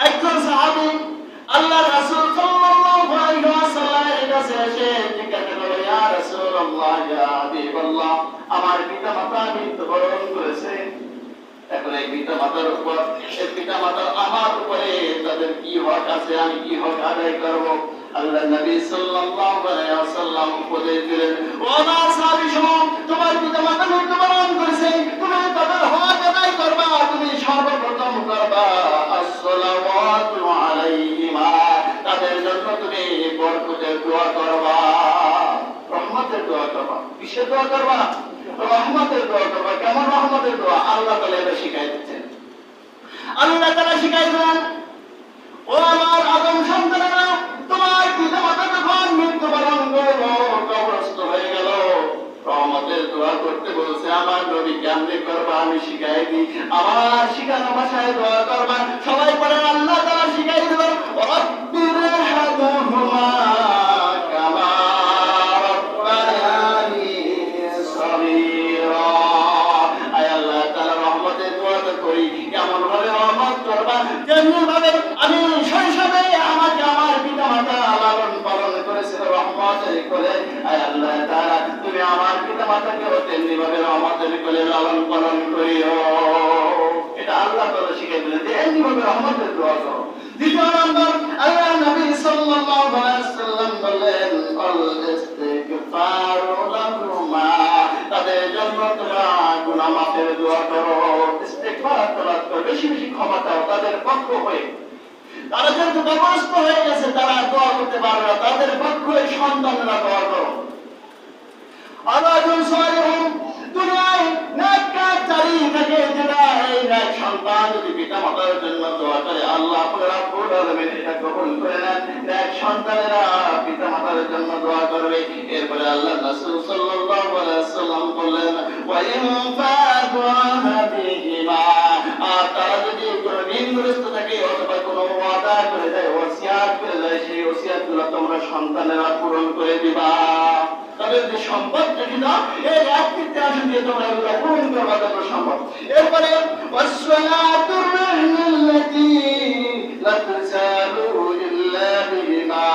একজন সাহাবী আল্লাহর রাসূল সাল্লাল্লাহু আলাইহি ওয়াসাল্লামের কাছে এসে জিজ্ঞাসা করলেন, ইয়া রাসূলুল্লাহ, ইয়া হাবিবাল্লাহ, আমার পিতামাতা মৃত্যুবরণ করেছে। এখন এই পিতামাতার উপর, এই পিতামাতা আমার উপরে তাদের কি হক আছে, আমি কি হক আদায় করব? আল্লাহ নবী সাল্লাল্লাহু আলাইহি ওয়াসাল্লাম উপদেশ দিলেন, ও আমার সাহাবী শোনো, তোমার পিতামাতা মৃত্যুবরণ করেছে, তুমি তাদের হক আদায় করবা। তুমি সর্বপ্রথম করবা আসসালাওয়াতু আলাইহিমা, তাদের জন্য তুমি বরকতের দোয়া করবা, রহমতের দোয়া করবা। কিসের দোয়া করবা? রহমতের দোয়া করবা। কেমন রহমতের দোয়া? আল্লাহ তাআলা এটা শিখাই দিচ্ছেন। আল্লাহ তাআলা শিখাই দেন, ও আমার আদম সন্তানেরা, তোমার পিতামাতা যখন মৃত্যুবরণ করলো, কবরস্থ হয়ে গেল, রহমতের দোয়া করতে বলছে। আমার নবী কেমনে করবা আমি শিখাই দিই, আমার শিখানো ভাষায় দোয়া করবা। সবাই পড়েন, আল্লাহ তাআলা শিখাই দিল, রব্বিরহামহুমা কামা রব্বায়ানি সগীরা। আয় আল্লাহ তাআলা রহমতের দোয়া তো করি, কেমন ভাবে রহমত করবা? যেমন ভাবে আমি শৈশবে আমাকে আমার পিতামাতা লালন পালন করেছিল রহমতের কোলে, আয় আল্লাহ তাআলা তুমি আমার পিতামাতাকে তেমনি ভাবে রহমতের কোলে লালন পালন করিও। এটা আল্লাহ তাআলা শিখিয়ে দিলেন যে এমনি ভাবে রহমতের দোয়া করো। দ্বিতীয় নম্বর, আল্লাহ নবী সাল্লাল্লাহু আলাইহি ওয়াসাল্লাম বললেন, আল ইস্তিগফারু লাহুমা, তাদের জন্য তোমরা গুনাহ মাফের দোয়া করো। ইস্তিগফার তোমরা বেশি বেশি ক্ষমা চাও তাদের পক্ষ হয়ে। তারা যেহেতু কবরস্থ হয়ে গেছে, তারা দোয়া করতে পারবে না, তাদের পক্ষে সন্তানেরা দোয়া করো। আল্লাহর সালিহুন দুনিয়ায় নেক কাজ জারি থাকে, যেটা এই নেক সন্তান যদি পিতামাতার জন্য দোয়া করে, আল্লাহ রাব্বুল আলামিন এটা কবুল করে নেন। নেক সন্তানেরা পিতামাতার জন্য দোয়া করবে। এরপরে আল্লাহ রাসূল সাল্লাল্লাহু আলাইহি ওয়াসাল্লাম বললেন, ওয়া ইন ফাদুহাবিহিমা, আর তারা যদি কোনো ঋণগ্রস্ত থাকে অথবা কোনো ওয়াদা করে দেয়, ওসিয়াত করে দেয়, সেই ওসিয়াতগুলো তোমরা সন্তানেরা পূরণ করে দিবা। তাদের যে সম্পদ যদি না, এই এক তৃতীয়াংশ দিয়ে তোমরা এগুলো পূরণ করবা যত সম্ভব। এরপরে ওয়াসসালাতুর রাহমাল্লাতী লা তুসালু ইল্লা বিহিমা,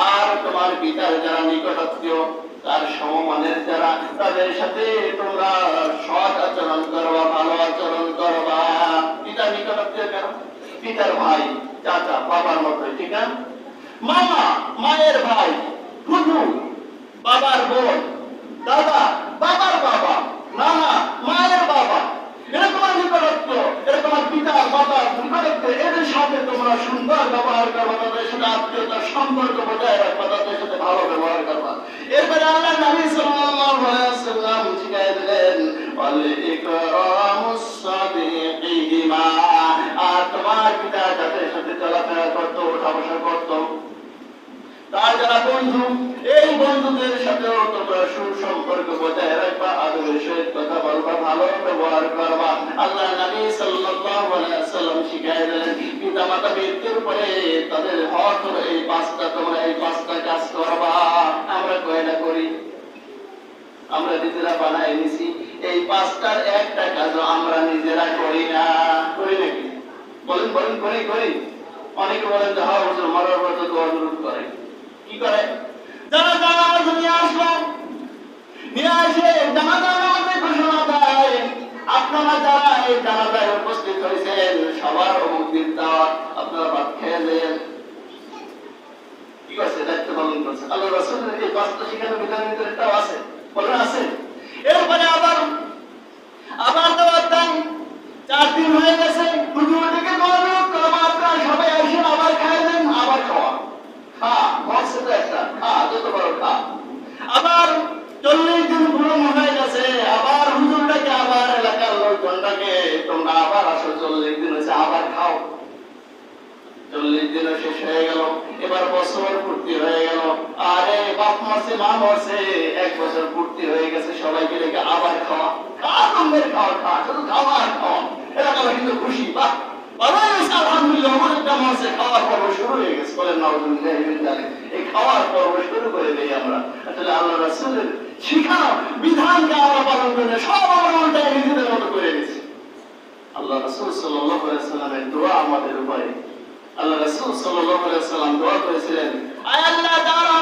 আর তোমার পিতার যারা নিকটাত্মীয়, তার সমমানের যারা, তাদের সাথে তোমরা সৎ আচরণ করবা, ভালো আচরণ করবা। পিতার নিকটাত্মীয় কারা? পিতার ভাই, চাচা, বাবার মতো, ঠিক না? মামা, মায়ের ভাই, ফুফু, বাবার বোন, দাদা, বাবার বাবা, নানা, মায়ের বাবা, এরা তোমার নিকটত্ব, এরা তোমার পিতা বাবার নিকটত্ব। এদের সাথে তোমরা সুন্দর ব্যবহার করবা, তাদের সাথে আত্মীয়তার সম্পর্ক বজায় রাখবা, তাদের সাথে ভালো ব্যবহার করবা। এরপরে আল্লাহ নবী সাল্লাল্লাহু আলাইহি ওয়াসাল্লাম শিখিয়ে দিলেন, ওয়াল ইকরামুস সাদিকিহিমা, আর তোমার পিতা যাদের সাথে চলাফেরা করতো, ওঠা বসা করতো, তার যারা বন্ধু, এই বন্ধুদের সাথেও তোমরা সুসম্পর্ক বজায় রাখবা, আদরের সহিত কথা বলবা, ভালো ব্যবহার করবা। আল্লাহ নবী সাল্লাল্লাহু আলাইহি ওয়াসাল্লাম শিখিয়ে দিলেন, পিতামাতা মৃত্যুর পরে তাদের হক হলো এই পাঁচটা, তোমরা এই পাঁচটা কাজ করবা। আমরা কয়টা করি? আমরা নিজেরা বানাই নিছি। এই পাঁচটার একটা কাজও আমরা নিজেরা করি না। করি নাকি? বলেন বলেন, করি করি। অনেকে বলেন যে হ্যাঁ হুজুর মরার পর তো দোয়া দরুদ করে। কি করে? যারা জানাজা নিয়ে আসলো, নিয়ে আসে জানাজা নামাজের ঘোষণা দেয়, আপনারা যারা এই জানাজায় উপস্থিত হয়েছেন সবার মুক্তির দাওয়াত, আপনারা ভাত খেয়ে দেন। কি করছে? দায়িত্ব পালন করছে। আল্লাহ রাসূলের এই বাস্তব শিখানো বিধানের ভিতরে এটাও আছে, বলেন আছে। এরপরে আবার দাওয়াত দেন। 4 দিন হয়ে গেছে, হুজুর থেকে দোয়া করবা, আপনারা সবাই আসেন, আবার খাই দেন, আবার খাওয়া। আবার 40 দিন পূরণ হয়ে গেছে, আবার হুজুরটাকে, আবার এলাকার লোকজনটাকে, তোমরা আবার আসো, 40 দিন হয়েছে, আবার খাও। 40 দিনও শেষ হয়ে গেল, এবার বছর পূর্তি হয়ে গেল, আরে বাপ মরছে, মা মরছে, 1 বছর পূর্তি হয়ে গেছে, সবাইকে রেখে আবার খাওয়া। আনন্দের খাওয়া, খাওয়া, শুধু খাওয়া আর খাওয়া। এলাকা কিন্তু খুশি, বাহ আলহামদুলিল্লাহ, অনেকটা মাসে খাওয়ার পর্ব শুরু হয়ে গেছে। বলেন নাউজুবিল্লাহ, এই খাওয়ার পর্ব শুরু করে দেই আমরা। আসলে আল্লাহ রাসূলের শিখানো বিধানকে আমরা পালন করে সব আমরা উল্টায় নিজেদের মতো করে নিয়েছি। আল্লাহ রাসূল সাল্লাল্লাহু আলাইহি ওয়াসাল্লামের দোয়া আমাদের উপরে আল্লাহ রাসূল সাল্লাল্লাহু আলাইহি ওয়াসাল্লাম দোয়া করেছিলেন, আয় আল্লাহ তাআলা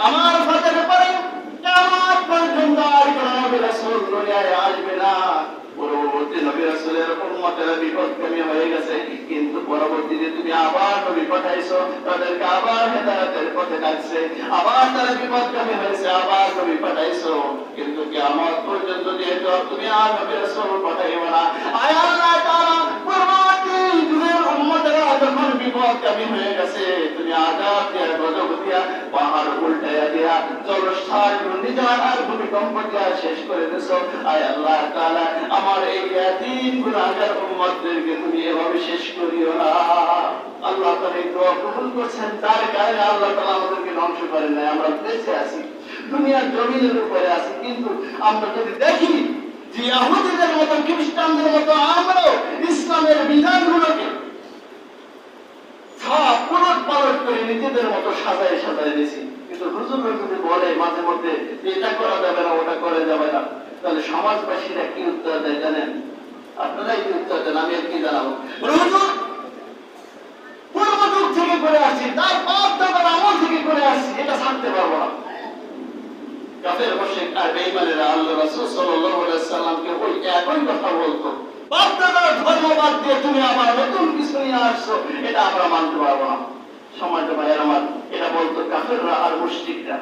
আমার ফাতের পরে কিয়ামত পর্যন্ত আর কোন নবী রাসূল দুনিয়ায় আসবে না। পরবর্তী নবী রাসূলের উম্মতেরা বিপদগামী হয়ে গেছে, কিন্তু পরবর্তীতে তুমি আবার নবী পাঠাইছো, তাদেরকে আবার হেদায়েতের পথে ডাকছে, আবার তারা বিপদগামী হয়েছে, আবার নবী পাঠাইছো, কিন্তু কিয়ামত পর্যন্ত যেহেতু তুমি আর নবী রাসূল পাঠাইবে না, আয় আল্লাহ তাআলা পরবর্তী যুগের উম্মতেরা যখন বিপদগামী হয়ে গেছে, তুমি আযাব দিয়া, গজব দিয়া, পাহাড় উল্টাইয়া দিয়া, জলস্থান ঘূর্ণিঝড় আর ভূমিকম্প দিয়া শেষ করে দিছো। আয় আল্লাহ তাআলা আমার এই ইয়াতীম গুনাহগার উম্মতদেরকে তুমি এভাবে শেষ করিও না। আল্লাহ তাআলা এই দোয়া কবুল করছেন, তার কারণে আল্লাহ তাআলা আমাদেরকে ধ্বংস করেন নাই, আমরা বেঁচে আছি, দুনিয়ার জমিনের উপরে আছি। কিন্তু আমরা যদি দেখি যে ইহুদিদের মতো, খ্রিস্টানদের মতো আমরাও ইসলামের বিধানগুলোকে সব উলট পালট করে নিজেদের মতো সাজায় সাজায় দিয়েছি, কিন্তু হুজুররা যদি বলে মাঝে মধ্যে এটা করা যাবে না, ওটা করা যাবে না, তাহলে সমাজবাসীরা কি উত্তর দেয় জানেন? আপনারাই কি উত্তর দেন, আমি আর কি জানাবো? হুজুর পূর্ব যুগ থেকে করে আসছি, তার বাপ দাদার আমল থেকে করে আসছি, এটা ছাড়তে পারবো না। কাফের মুশরিক আর বেঈমানেরা আল্লাহ রাসূল সাল্লাল্লাহু আলাইহি ওয়াসাল্লামকে ওই একই কথা বলতো, বাপ দাদার ধর্ম বাদ দিয়ে তুমি আবার নতুন কিছু নিয়ে আসছো, এটা আমরা মানতে পারবো না। সমাজে ভাইয়ের আমার, এটা বলতো কাফেররা আর মুশরিকরা,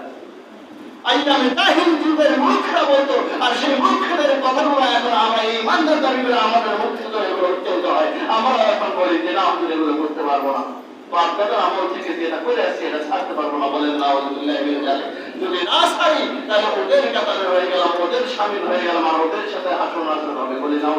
আইয়ামে তাহিল যুগের মূর্খরা বলতো, আর সেই মূর্খদের কথাগুলো এখন আমরা এই ইমানদার দাবি করে আমাদের মুখ থেকে এগুলো উচ্চারিত হয়, আমরা এখন বলি যে না, আমরা এগুলো করতে পারবো না, বাপ দাদার আমল থেকে যেটা করে আসছি এটা ছাড়তে পারবো না। বলেন না, যদি না ছাড়ি তাহলে ওদের কাতারে হয়ে গেলাম, ওদের সামিল হয়ে গেলাম, আর ওদের সাথে হাসন হবে। বলি না।